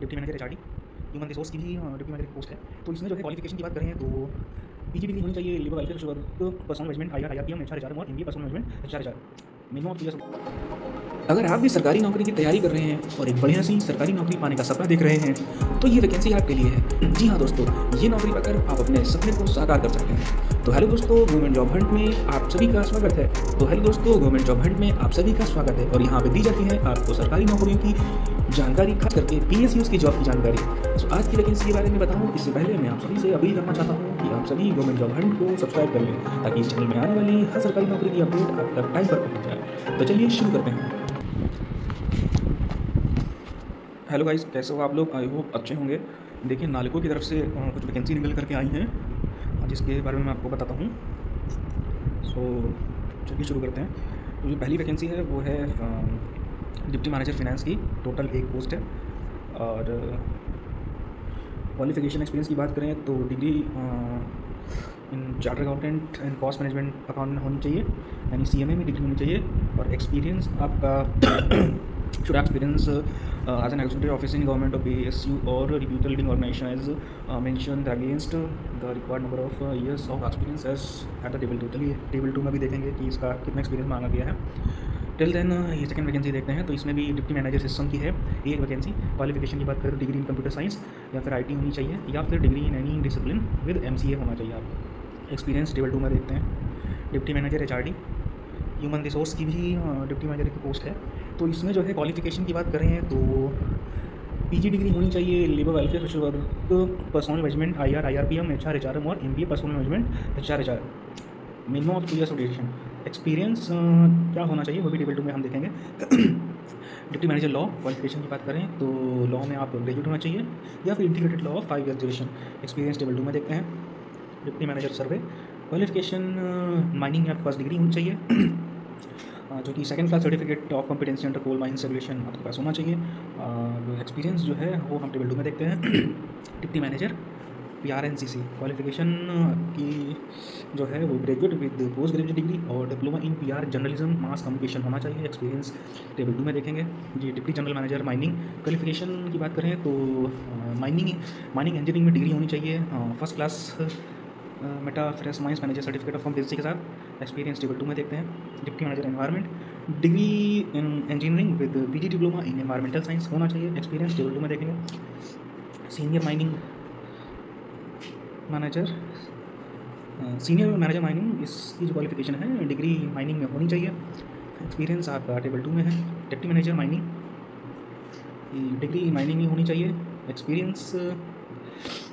Deputy manager HRD human resource की भी deputy manager की पोस्ट है। तो इसमें जो है क्वालिफिकेशन की बात करें तो पीजी डिग्री होनी चाहिए, labour welfare social work, personnel management, IRPM, HR और MBA personnel management HR minimum of 3 years. अगर आप भी सरकारी नौकरी की तैयारी कर रहे हैं और एक बढ़िया सी सरकारी नौकरी पाने का सपना देख रहे हैं तो ये वैकेंसी आपके लिए है। जी हाँ दोस्तों, ये नौकरी पाकर आप अपने सपने को साकार कर सकते हैं। तो हेलो दोस्तों, गवर्नमेंट जॉब हंट में आप सभी का स्वागत है। गवर्नमेंट जॉब हंट में आप सभी का स्वागत है और यहाँ पे दी जाती है आपको सरकारी नौकरियों की जानकारी, खास करके पीएसयूज की जॉब की जानकारी। तो आज की वैकेंसी के बारे में बताऊँ इससे पहले मैं आप सभी से अपील करना चाहता हूँ कि आप सभी गवर्नमेंट जॉब हंट को सब्सक्राइब कर लें ताकि इस चैनल में आने वाली हर सरकारी नौकरी की अपडेट आप तक टाइम पर पहुँच जाए। तो चलिए शुरू करते हैं। हेलो गाइस, कैसे हो आप लोग? आई होप अच्छे होंगे। देखिए, नालको की तरफ से कुछ वैकेंसी निकल करके आई हैं जिसके बारे में मैं आपको बताता हूँ। सो चलिए शुरू करते हैं। तो जो पहली वैकेंसी है वो है डिप्टी मैनेजर फिनेंस की। टोटल एक पोस्ट है और क्वालिफिकेशन एक्सपीरियंस की बात करें तो degree in charter accountant and cost management account होनी चाहिए, यानी सीएमए में डिग्री होनी चाहिए। और एक्सपीरियंस आपका should have experience as an executive officer in government of PSU or reputed leading organization as mentioned against the required number of years of experience as at the table 2। चलिए table 2 में भी देखेंगे कि इसका कितना experience मांगा गया है। टिल देन ये सेकंड वैकेंसी देखते हैं। तो इसमें भी डिप्टी मैनेजर सिस्टम की है एक वैकेंसी। क्वालिफिकेशन की बात करें तो डिग्री इन कंप्यूटर साइंस या फिर आईटी होनी चाहिए या फिर degree in any discipline with MCA होना चाहिए आपको। एक्सपीरियंस टेबल 2 में देखते हैं। Deputy manager HRD human resource की भी डिप्टी मैनेजर की पोस्ट है। तो इसमें जो है क्वालिफिकेशन की बात करें तो पीजी डिग्री होनी चाहिए, labour welfare social work, personnel management, IRPM, HRM और MBA personnel management HR minimum of 2 years of duration. Experience क्या होना चाहिए वो भी टेबल 2 में हम देखेंगे। डिप्टी मैनेजर लॉ, क्वालिफिकेशन की बात करें तो लॉ में आप ग्रेजुएट होना चाहिए या फिर integrated law of 5 years duration. Experience table 2 में देखते हैं। Deputy manager survey, qualification mining में आपके पास डिग्री होनी चाहिए जो कि second class certificate of competency under coal mines regulation आपके पास होना चाहिए। एक्सपीरियंस जो है वो हम टेबल 2 में देखते हैं। डिप्टी मैनेजर पीआरएनसीसी, क्वालिफिकेशन की जो है वो graduate with post graduate degree और diploma in PR journalism mass communication होना चाहिए। एक्सपीरियंस टेबल 2 में देखेंगे। जी, deputy general manager mining, qualification की बात करें तो माइनिंग इंजीनियरिंग में डिग्री होनी चाहिए first class Meta fresh mines manager certificate of competency के साथ। एक्सपीरियंस टेबल 2 में देखते हैं। Deputy manager environment, degree in engineering with PG diploma in environmental science होना चाहिए। एक्सपीरियंस टेबल 2 में देखेंगे। सीनियर मैनेजर माइनिंग, इसकी जो क्वालिफिकेशन है डिग्री माइनिंग में होनी चाहिए। एक्सपीरियंस आपका टेबल 2 में है। Deputy manager mining, degree mining में होनी चाहिए। एक्सपीरियंस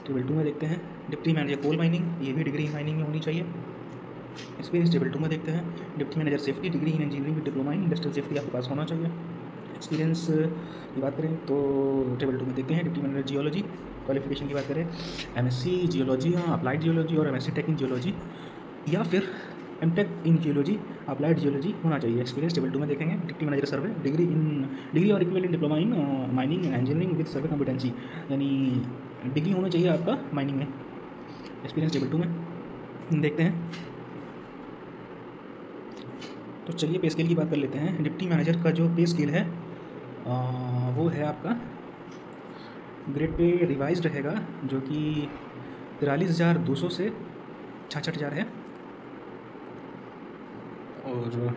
टेबल 2 में देखते हैं। डिप्टी मैनेजर कोल माइनिंग, ये भी डिग्री माइनिंग में होनी चाहिए। एक्सपीरियंस टेबल 2 में देखते हैं। Deputy manager safety, degree in engineering with diploma in industrial safety आपके पास होना चाहिए। एक्सपीरियंस की बात करें तो टेबल 2 में देखते हैं। डिप्टी मैनेजर जियोलॉजी, क्वालिफिकेशन की बात करें एमएससी जियोलॉजी या अप्लाइड जियोलॉजी और एमएससी टेक इन जियोलॉजी या फिर MTech in geology applied geology होना चाहिए। एक्सपीरियंस टेबल 2 में देखेंगे। डिप्टी मैनेजर सर्वे, डिग्री और equivalent diploma in mining and engineering with survey competency, यानी डिग्री होना चाहिए आपका माइनिंग में। एक्सपीरियंस टेबल 2 में देखते हैं। तो चलिए पे स्केल की बात कर लेते हैं। डिप्टी मैनेजर का जो पे स्केल है वो है आपका ग्रेड पे रिवाइज्ड रहेगा, जो कि 43,200 से 66,000 है। और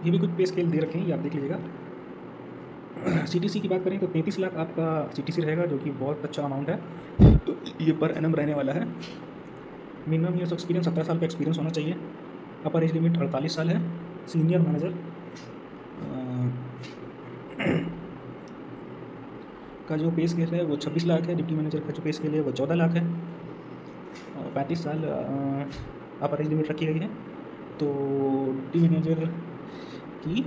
ये भी कुछ पे स्केल दे रखे हैं, ये आप देख लीजिएगा। सीटीसी की बात करें तो 33 लाख आपका सीटीसी रहेगा, जो कि बहुत अच्छा अमाउंट है। तो ये पर एनम रहने वाला है। मिनिमम ईयर्स ऑफ एक्सपीरियंस 17 साल का एक्सपीरियंस होना चाहिए। अपर एज लिमिट 48 साल है। सीनियर मैनेजर का जो पे स्केल है वो 26 लाख है। डिप्टी मैनेजर का जो पे स्केल है वो 14 लाख है। 35 साल अपर एज लिमिट रखी गई है। तो डिप्टी मैनेजर की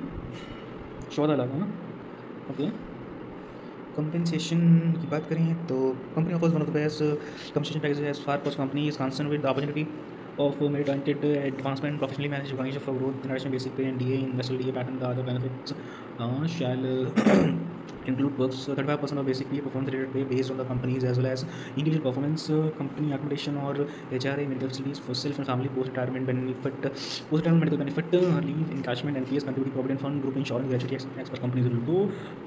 14 लाख है ना। ओके, कंपनसेशन की बात करें तो company offers one of the best compensation package as far फॉर company is concern with the opportunity of merit oriented advancement, professionally managed organization for growth, generation basic pay and DA, investor DA pattern, the other benefits shall include works 35% of basic pay, performance related pay based on the companies as well as individual performance, company accommodation or HRA, medical facilities for self and family, post retirement benefit, post retirement medical benefit, leave encashment, NPS, contributing provident fund, group insurance, gratuity x पर company जरूर। तो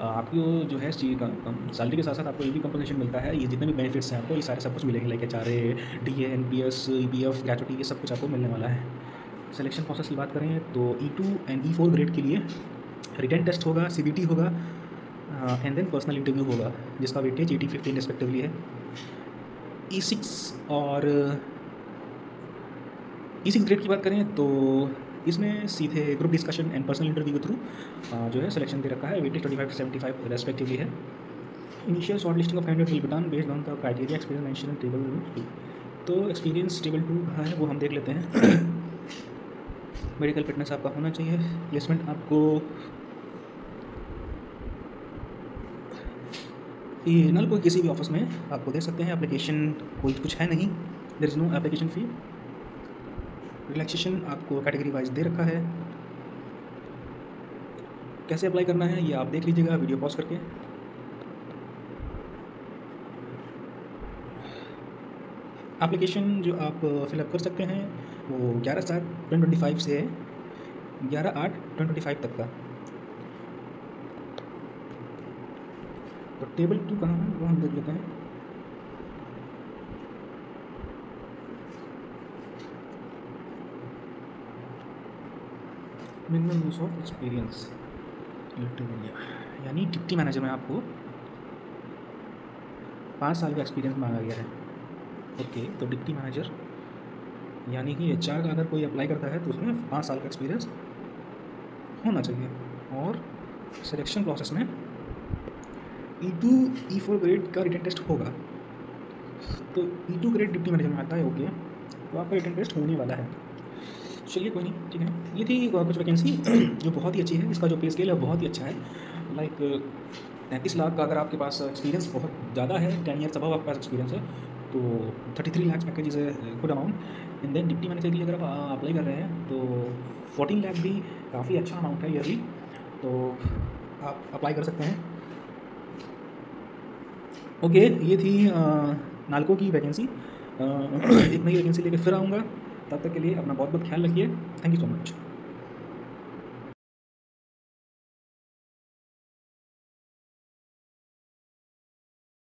आपको जो है salary के साथ साथ आपको ये भी कंपनसेशन मिलता है, ये जितने भी बेनिफिट्स हैं आपको ये सारे सब कुछ मिलेंगे, like HRA, DA, NPS, EPF, gratuity, ये सब कुछ आपको मिलने वाला है। सिलेक्शन प्रोसेस की बात करें तो E2 एंड E4 ग्रेड के लिए रिटन टेस्ट होगा, CBT होगा एंड देन पर्सनल इंटरव्यू होगा जिसका वेटेज 80-15 रिस्पेक्टिवली है। E6 और E6 ग्रेड की बात करें तो इसमें सीधे group discussion and personal interview के थ्रू जो है सिलेक्शन दे रखा है, वेटेज 25-75 रेस्पेक्टिवली है। Initial short listing of candidate will be done based on the criteria experience mention in table 2। तो एक्सपीरियंस टेबल 2 है वो हम देख लेते हैं। मेडिकल फिटनेस आपका होना चाहिए। प्लेसमेंट आपको ये नल को किसी भी ऑफिस में आपको दे सकते हैं। एप्लीकेशन कोई कुछ है नहीं, there is no application fee. Relaxation आपको कैटेगरी वाइज दे रखा है। कैसे अप्लाई करना है ये आप देख लीजिएगा वीडियो पॉज करके। एप्लीकेशन जो आप फिलअप कर सकते हैं वो 11/7/2025 से 11/8/2025 तक का। तो टेबल 2 कहाँ है वो हम देख लेते हैं। मिनिमम यूज़ ऑफ एक्सपीरियंस यानी डिप्टी मैनेजर में आपको 5 साल का एक्सपीरियंस मांगा गया है। ओके, तो डिप्टी मैनेजर यानी कि HR का अगर कोई अप्लाई करता है तो उसमें 5 साल का एक्सपीरियंस होना चाहिए। और सिलेक्शन प्रोसेस में E2 E4 ग्रेड का रिटन टेस्ट होगा। तो E2 ग्रेड डिप्टी मैनेजर में आता है। ओके, तो आपका रिटन टेस्ट होने वाला है। चलिए कोई नहीं, ठीक है। ये थी कुछ वैकेंसी जो बहुत ही अच्छी है। इसका जो पे स्केल है बहुत ही अच्छा है। लाइक 33 लाख का अगर आपके पास एक्सपीरियंस बहुत ज़्यादा है, 10 ईयर्स अबव आपके पास एक्सपीरियंस है, तो 33 lakh package is a good amount. And then deputy manager के लिए अगर आप अप्लाई कर रहे हैं तो 14 लाख भी काफ़ी अच्छा अमाउंट है ईयरली, तो आप अप्लाई कर सकते हैं। ओके, ये थी नालको की वैकेंसी। एक नई वैकेंसी लेकर फिर आऊँगा, तब तक के लिए अपना बहुत बहुत ख्याल रखिए। Thank you so much.